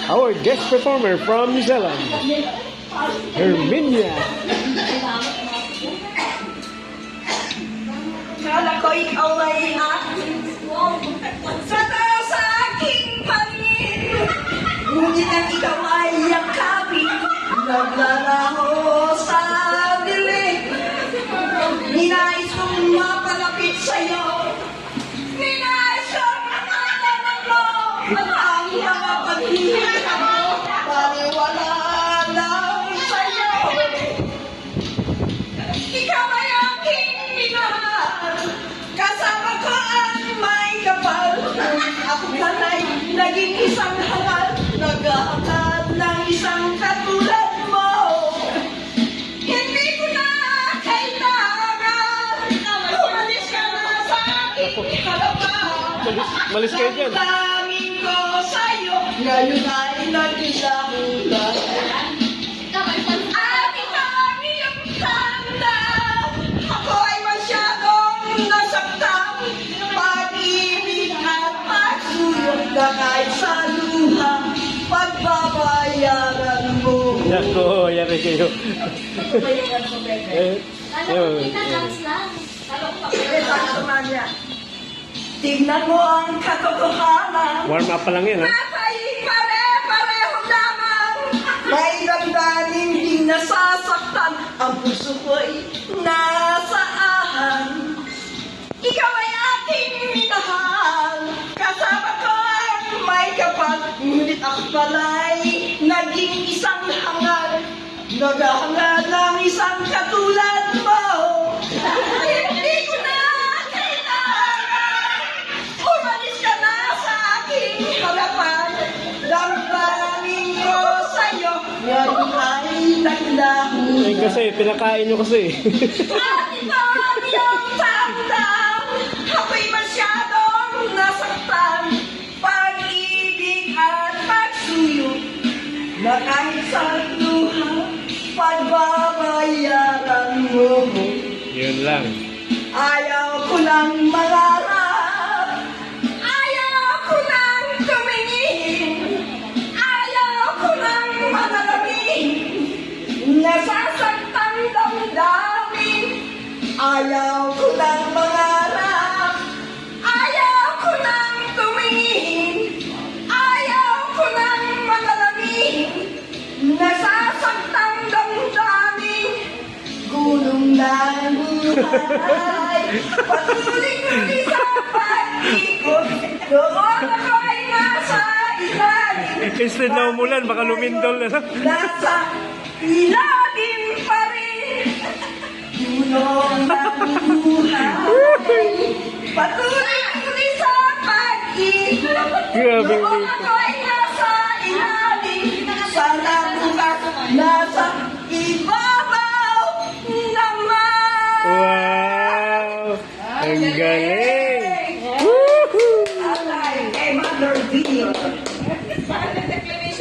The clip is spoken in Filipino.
our guest performer from New Zealand, Herminia. Kala ko ikaw ay aking sa taas sa aking pangin. Ngunit ang ikaw ay yakapin, naglalaho sa dilim. Ninais kong mapalapit sa'yo, ninais kong makalaman mo at ang mga paghihirap mo, baliwala lang sa'yo. Ikaw ay aking minahal, kasama ko ang may kapal. Ako sana'y naging isang hangal, naghahanap ng isang katulad mo. Hindi ko na kailangan, umalis ka na sa aking harapan. Malis kayo dyan. Ang daming ko sa'yo, ngayon ay nagkilahulad. At ikaw ang iyong tanda, ako ay masyadong nasaktan. Pag-ibig at pagsuyok na kahit sa luha, pagbabayaran mo. Nako, yari kayo. Tingnan mo ang katotohanan. Warm up pa lang yan, ha? Natay pare-pareho lamang. May damdamin di nasasaktan. Ang puso ko'y nasa ahan. Ikaw ay aking minahal. Kasama ko ang may kapal. Ngunit ako pala'y naging isang hangal. Naghahangad ng isang katulad mo. Hindi ko na kailangan. Umalis ka na sa aking harapan. Damdamin ko sa'yo, ngayon ay naglaho. Eh, kasi, pinakain nyo kasi. At ito ang iyong tandaan, ako'y masyadong nasaktan. Pag-ibig at pagsuyo, na kahit sa luha, pagbabayaran mo. Yun lang. Ayaw ko lang mangarap, ayaw ko lang tumingin, ayaw ko lang manalangin, nasasaktan damdamin. Ayaw ko lang mangarap, ayaw ko lang tumingin, ayaw ko lang manalangin, nasasaktan damdamin. Gulong ng buhay, patuloy-tuloy sa pag-ikot, doon ako ay nasa ilalim. Instead na umulan, baka lumindol na. Nasa ilalim pa rin, gulong ng buhay, patuloy-tuloy sa pag-ikot, Grabe, doon ako ay nasa ilalim. Sana bukas nasa ibabaw naman. Wow! Ang galing! Alay, kay Mother D.